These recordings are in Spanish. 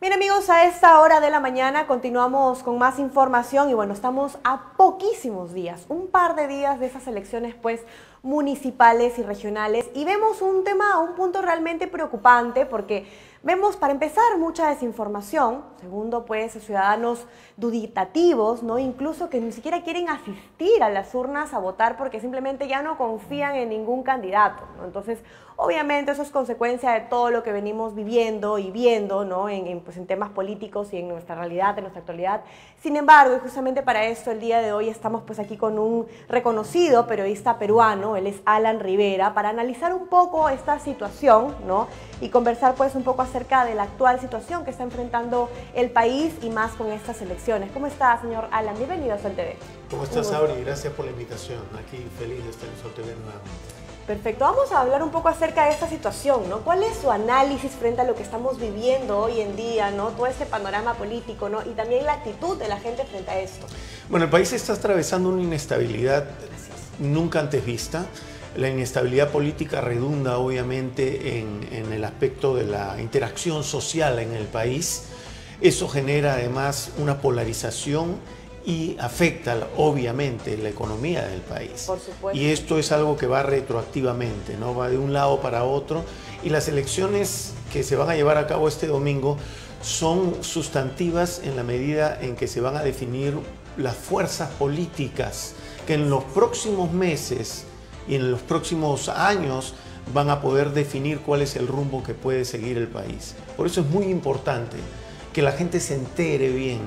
Bien amigos, a esta hora de la mañana continuamos con más información y bueno, estamos a poquísimos días, un par de días de esas elecciones pues municipales y regionales y vemos un punto realmente preocupante porque vemos para empezar mucha desinformación, segundo pues ciudadanos duditativos, ¿no? Incluso que ni siquiera quieren asistir a las urnas a votar porque simplemente ya no confían en ningún candidato, ¿no? Entonces obviamente eso es consecuencia de todo lo que venimos viviendo y viendo, ¿no? en temas políticos y en nuestra realidad, en nuestra actualidad. Sin embargo, y justamente para esto el día de hoy estamos pues aquí con un reconocido periodista peruano, él es Alan Rivera, para analizar un poco esta situación, ¿no? Y conversar pues un poco acerca de la actual situación que está enfrentando el país y más con estas elecciones. ¿Cómo está, señor Alan? Bienvenido a Sol TV. ¿Cómo estás, Auri? Gracias por la invitación. Aquí feliz de estar en Sol TV nuevamente. Perfecto, vamos a hablar un poco acerca de esta situación, ¿no? ¿Cuál es su análisis frente a lo que estamos viviendo hoy en día, ¿no? Todo este panorama político, ¿no? Y también la actitud de la gente frente a esto. Bueno, el país está atravesando una inestabilidad nunca antes vista. La inestabilidad política redunda obviamente en el aspecto de la interacción social en el país. Eso genera además una polarización y afecta obviamente la economía del país. Por supuesto. Y esto es algo que va retroactivamente, ¿no? Va de un lado para otro, y las elecciones que se van a llevar a cabo este domingo son sustantivas en la medida en que se van a definir las fuerzas políticas que en los próximos meses y en los próximos años van a poder definir cuál es el rumbo que puede seguir el país. Por eso es muy importante que la gente se entere bien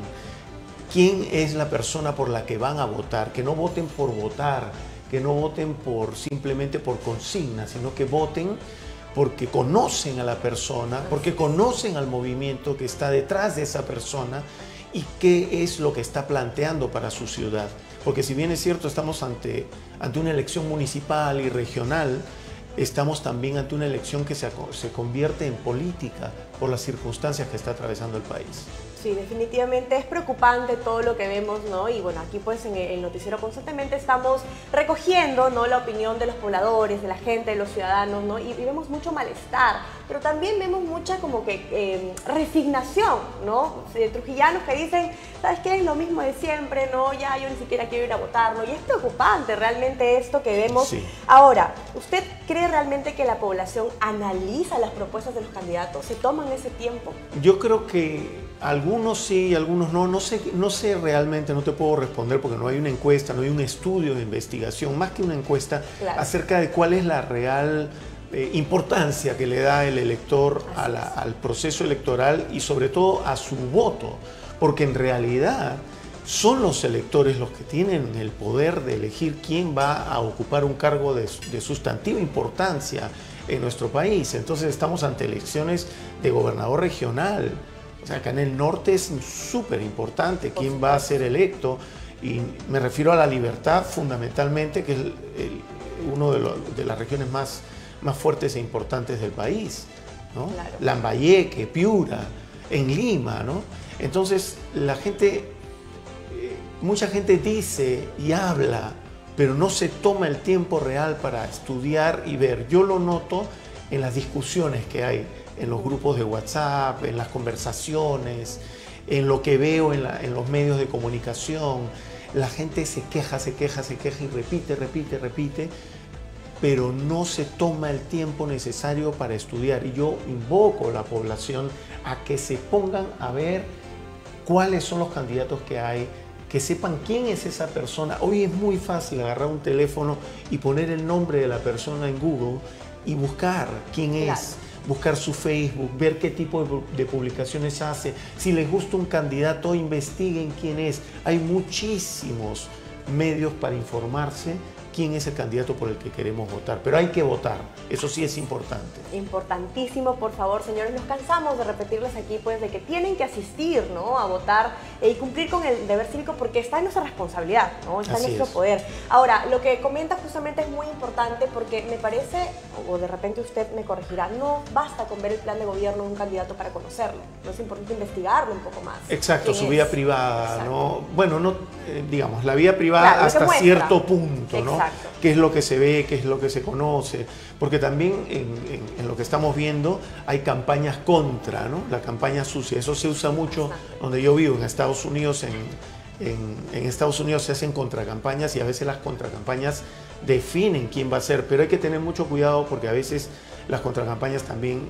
quién es la persona por la que van a votar, que no voten por votar, que no voten simplemente por consigna, sino que voten porque conocen a la persona, porque conocen al movimiento que está detrás de esa persona y qué es lo que está planteando para su ciudad. Porque si bien es cierto, estamos ante una elección municipal y regional, estamos también ante una elección que se convierte en política por las circunstancias que está atravesando el país. Sí, definitivamente es preocupante todo lo que vemos, ¿no? Y bueno, aquí pues en el noticiero constantemente estamos recogiendo, ¿no? La opinión de los pobladores, de la gente, de los ciudadanos, ¿no? Y vemos mucho malestar, pero también vemos mucha como que resignación, ¿no? Trujillanos que dicen, ¿sabes qué? Es lo mismo de siempre, ¿no? Ya yo ni siquiera quiero ir a votar, ¿no? Y es preocupante realmente esto que vemos. Sí. Ahora, ¿usted cree realmente que la población analiza las propuestas de los candidatos? ¿Se toman ese tiempo? Yo creo que algunos sí y algunos no. No sé realmente, no te puedo responder porque no hay una encuesta, no hay un estudio de investigación, más que una encuesta, claro, acerca de cuál es la real importancia que le da el elector al proceso electoral y sobre todo a su voto, porque en realidad son los electores los que tienen el poder de elegir quién va a ocupar un cargo de sustantiva importancia en nuestro país. Entonces estamos ante elecciones de gobernador regional. O sea, acá en el norte es súper importante quién va a ser electo, y me refiero a La Libertad fundamentalmente, que es uno de las regiones más fuertes e importantes del país, ¿no? Claro. Lambayeque, Piura, en Lima, ¿no? Entonces la gente, mucha gente dice y habla, pero no se toma el tiempo real para estudiar y ver. Yo lo noto en las discusiones que hay en los grupos de WhatsApp, en las conversaciones, en lo que veo en los medios de comunicación. La gente se queja y repite, pero no se toma el tiempo necesario para estudiar. Y yo invoco a la población a que se pongan a ver cuáles son los candidatos que hay, que sepan quién es esa persona. Hoy es muy fácil agarrar un teléfono y poner el nombre de la persona en Google y buscar quién es. Buscar su Facebook, ver qué tipo de publicaciones hace. Si les gusta un candidato, investiguen quién es. Hay muchísimos medios para informarse quién es el candidato por el que queremos votar. Pero hay que votar, eso sí es importante. Importantísimo, por favor, señores, nos cansamos de repetirles aquí pues de que tienen que asistir, ¿no? A votar y cumplir con el deber cívico porque está en nuestra responsabilidad, ¿no? Está en nuestro poder. Ahora, lo que comenta justamente es muy importante porque me parece, o de repente usted me corregirá, no basta con ver el plan de gobierno de un candidato para conocerlo, no es importante investigarlo un poco más. Exacto, su vida privada, ¿no? Bueno, no, digamos, la vida privada, claro, hasta cierto punto, ¿no? Exacto. qué es lo que se ve, qué es lo que se conoce, porque también en lo que estamos viendo hay campañas contra, ¿no? La campaña sucia, eso se usa mucho donde yo vivo, en Estados Unidos, en Estados Unidos se hacen contracampañas y a veces las contracampañas definen quién va a ser, pero hay que tener mucho cuidado porque a veces las contracampañas también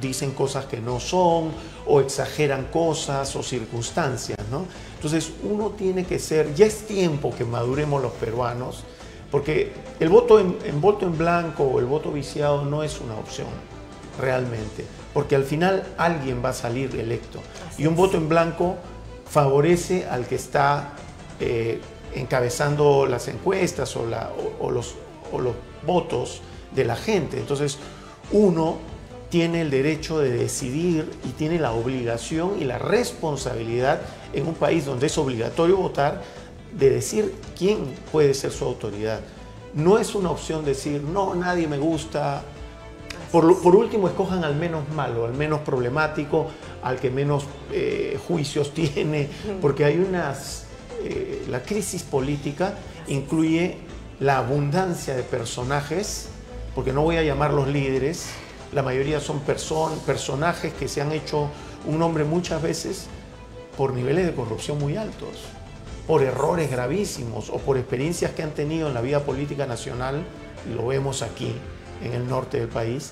dicen cosas que no son o exageran cosas o circunstancias, ¿no? Entonces uno tiene que ser, ya es tiempo que maduremos los peruanos, porque el voto en blanco o el voto viciado no es una opción realmente, porque al final alguien va a salir electo y un voto en blanco favorece al que está encabezando las encuestas o los votos de la gente. Entonces uno tiene el derecho de decidir y tiene la obligación y la responsabilidad en un país donde es obligatorio votar de decir quién puede ser su autoridad. No es una opción decir, no, nadie me gusta. Por último, escojan al menos malo, al menos problemático, al que menos juicios tiene, porque hay la crisis política incluye la abundancia de personajes, porque no voy a llamarlos líderes, la mayoría son personajes que se han hecho un nombre muchas veces por niveles de corrupción muy altos, por errores gravísimos o por experiencias que han tenido en la vida política nacional, y lo vemos aquí en el norte del país,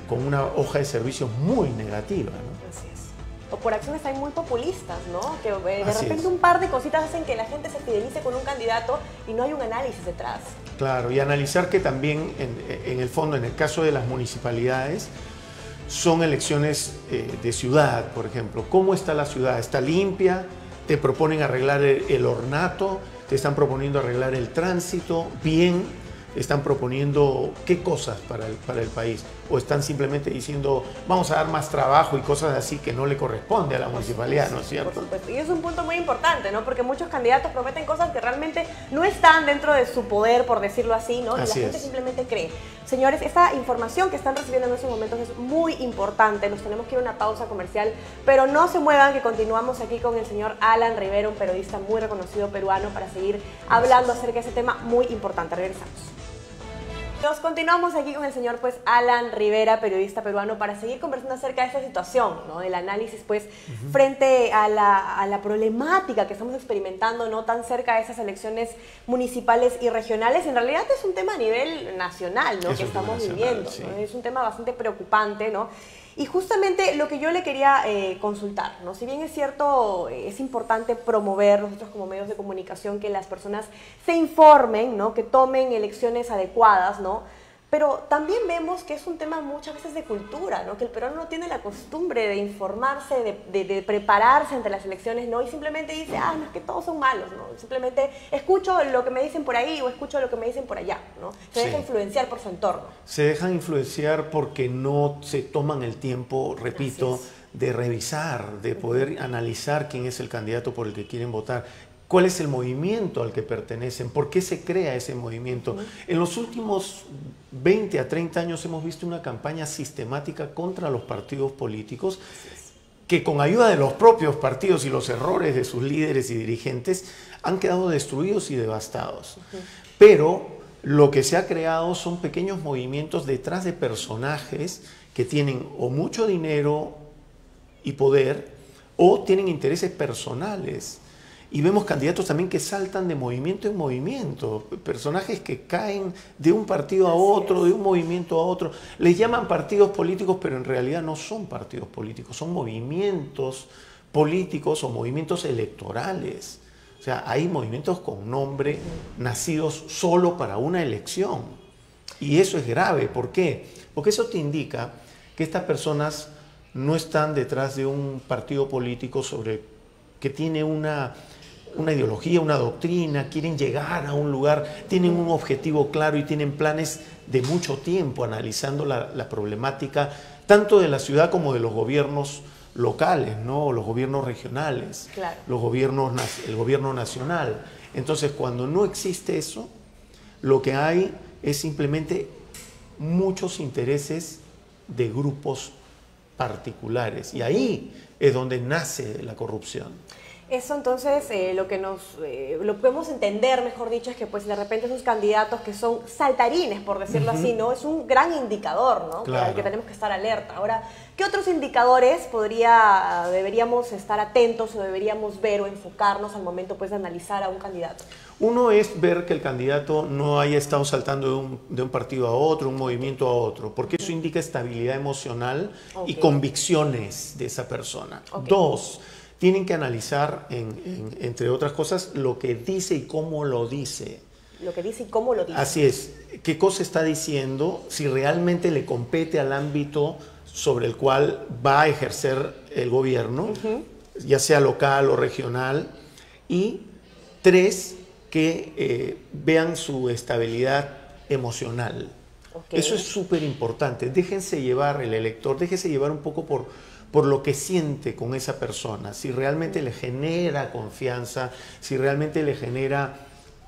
con una hoja de servicios muy negativa, ¿no? Así es. O por acciones también muy populistas, ¿no? Que de repente un par de cositas hacen que la gente se fidelice con un candidato y no hay un análisis detrás. Claro, y analizar que también en el fondo, en el caso de las municipalidades, son elecciones de ciudad, por ejemplo. ¿Cómo está la ciudad? ¿Está limpia? ¿Te proponen arreglar el ornato? ¿Te están proponiendo arreglar el tránsito? ¿Bien? ¿Están proponiendo qué cosas para el país? ¿O están simplemente diciendo vamos a dar más trabajo y cosas así que no le corresponde a la municipalidad, ¿no es cierto? Por supuesto. Y es un punto muy importante, ¿no? Porque muchos candidatos prometen cosas que realmente no están dentro de su poder, por decirlo así, ¿no? Y la gente simplemente cree. Señores, esta información que están recibiendo en estos momentos es muy importante. Nos tenemos que ir a una pausa comercial, pero no se muevan, que continuamos aquí con el señor Alan Rivera, un periodista muy reconocido peruano, para seguir hablando acerca de ese tema muy importante. Regresamos. Nos continuamos aquí con el señor Alan Rivera, periodista peruano, para seguir conversando acerca de esta situación, ¿no? Del análisis frente a la problemática que estamos experimentando, no tan cerca de esas elecciones municipales y regionales. En realidad es un tema a nivel nacional, ¿no? Que estamos viviendo, sí. ¿no? Es un tema bastante preocupante, ¿no? Y justamente lo que yo le quería consultar, ¿no? Si bien es cierto, es importante promover nosotros como medios de comunicación que las personas se informen, ¿no? Que tomen elecciones adecuadas, ¿no? Pero también vemos que es un tema muchas veces de cultura, ¿no? Que el peruano no tiene la costumbre de informarse, de prepararse ante las elecciones, ¿no? Y simplemente dice, no, es que todos son malos, ¿no? Simplemente escucho lo que me dicen por ahí o escucho lo que me dicen por allá, ¿no? Se deja influenciar por su entorno. Se dejan influenciar porque no se toman el tiempo, repito, de revisar, de poder analizar quién es el candidato por el que quieren votar. ¿Cuál es el movimiento al que pertenecen? ¿Por qué se crea ese movimiento? En los últimos 20 a 30 años hemos visto una campaña sistemática contra los partidos políticos que, con ayuda de los propios partidos y los errores de sus líderes y dirigentes, han quedado destruidos y devastados. Pero lo que se ha creado son pequeños movimientos detrás de personajes que tienen o mucho dinero y poder o tienen intereses personales. Y vemos candidatos también que saltan de movimiento en movimiento, personajes que caen de un partido a otro, de un movimiento a otro. Les llaman partidos políticos, pero en realidad no son partidos políticos, son movimientos políticos o movimientos electorales. O sea, hay movimientos con nombre nacidos solo para una elección. Y eso es grave. ¿Por qué? Porque eso te indica que estas personas no están detrás de un partido político que tiene una ideología, una doctrina, quieren llegar a un lugar, tienen un objetivo claro y tienen planes de mucho tiempo analizando la problemática tanto de la ciudad como de los gobiernos locales, ¿no? Los gobiernos regionales, claro. El gobierno nacional. Entonces, cuando no existe eso, lo que hay es simplemente muchos intereses de grupos particulares y ahí es donde nace la corrupción. Eso entonces lo podemos entender, mejor dicho, es que pues de repente esos candidatos que son saltarines, por decirlo así, ¿no? Es un gran indicador, ¿no? Claro. Al que tenemos que estar alerta. Ahora, ¿qué otros indicadores deberíamos estar atentos o deberíamos ver o enfocarnos al momento pues de analizar a un candidato? Uno es ver que el candidato no haya estado saltando de un partido a otro, un movimiento a otro, porque eso indica estabilidad emocional y convicciones de esa persona. Dos, tienen que analizar, entre otras cosas, lo que dice y cómo lo dice. Lo que dice y cómo lo dice. Así es. ¿Qué cosa está diciendo? Si realmente le compete al ámbito sobre el cual va a ejercer el gobierno, ya sea local o regional. Y tres, que vean su estabilidad emocional. Eso es súper importante. Déjense llevar, el elector, déjese llevar un poco por lo que siente con esa persona, si realmente le genera confianza, si realmente le genera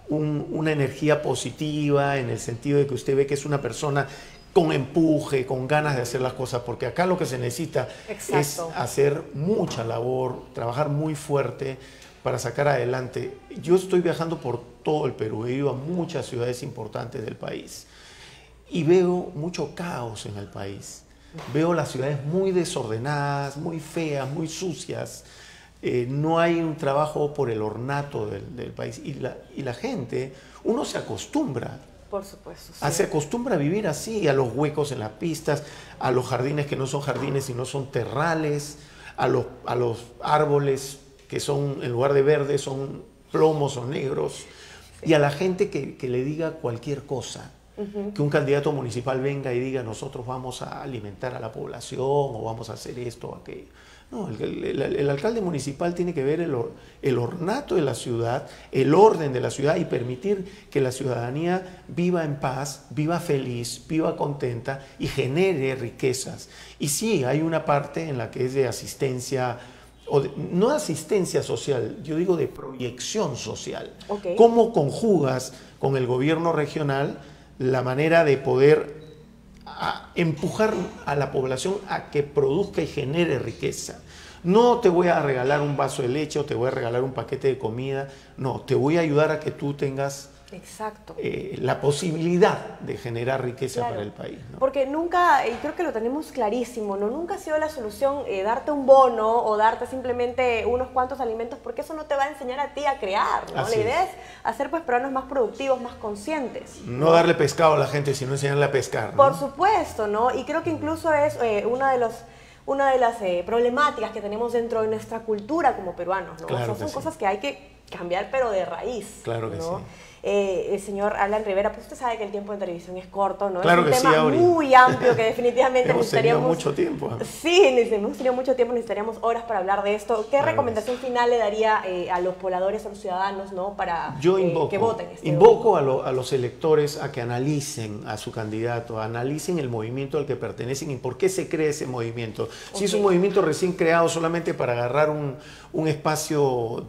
una energía positiva, en el sentido de que usted ve que es una persona con empuje, con ganas de hacer las cosas, porque acá lo que se necesita es hacer mucha labor, trabajar muy fuerte para sacar adelante. Yo estoy viajando por todo el Perú, he ido a muchas ciudades importantes del país y veo mucho caos en el país. Veo las ciudades muy desordenadas, muy feas, muy sucias. No hay un trabajo por el ornato del país. Y la gente, uno se acostumbra. Por supuesto. Sí. Se acostumbra a vivir así, a los huecos en las pistas, a los jardines que no son jardines, sino son terrales, a los árboles que son, en lugar de verdes, son plomos o negros. Sí. Y a la gente que le diga cualquier cosa. Que un candidato municipal venga y diga nosotros vamos a alimentar a la población o vamos a hacer esto o aquello. No, el alcalde municipal tiene que ver el ornato de la ciudad, el orden de la ciudad y permitir que la ciudadanía viva en paz, viva feliz, viva contenta y genere riquezas. Y sí, hay una parte en la que es de asistencia, no asistencia social, yo digo de proyección social. ¿Cómo conjugas con el gobierno regional la manera de poder empujar a la población a que produzca y genere riqueza? No te voy a regalar un vaso de leche o te voy a regalar un paquete de comida, no, te voy a ayudar a que tú tengas la posibilidad de generar riqueza para el país, ¿no? Porque nunca, y creo que lo tenemos clarísimo, ¿no? Nunca ha sido la solución darte un bono o darte simplemente unos cuantos alimentos, porque eso no te va a enseñar a ti a crear, ¿no? La idea es hacer pues peruanos más productivos, más conscientes. No darle pescado a la gente, sino enseñarle a pescar, ¿no? Por supuesto, ¿no? Y creo que incluso es una de las problemáticas que tenemos dentro de nuestra cultura como peruanos, ¿no? Claro, son cosas que hay que cambiar, pero de raíz. Claro que ¿no? sí. El señor Alan Rivera, pues usted sabe que el tiempo en televisión es corto, ¿no? Claro, es un tema muy amplio que definitivamente hemos necesitaríamos... tenido mucho tiempo. Sí, hemos tenido mucho tiempo, necesitaríamos horas para hablar de esto. ¿Qué recomendación final le daría a los pobladores, a los ciudadanos, ¿no? Para que voten? Invoco a los electores a que analicen a su candidato, analicen el movimiento al que pertenecen y por qué se crea ese movimiento. Si es un movimiento recién creado solamente para agarrar un espacio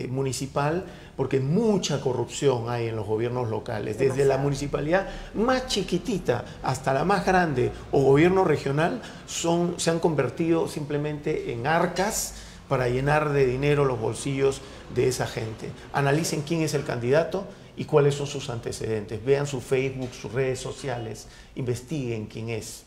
municipal, porque mucha corrupción hay en los gobiernos locales, desde la municipalidad más chiquitita hasta la más grande o gobierno regional, se han convertido simplemente en arcas para llenar de dinero los bolsillos de esa gente. Analicen quién es el candidato y cuáles son sus antecedentes. Vean su Facebook, sus redes sociales, investiguen quién es.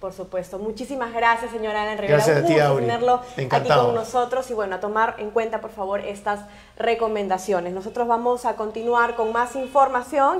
Por supuesto. Muchísimas gracias, señora Alan Rivera. Gracias a ti, Auri. Tenerlo aquí con nosotros y bueno, a tomar en cuenta, por favor, estas recomendaciones. Nosotros vamos a continuar con más información.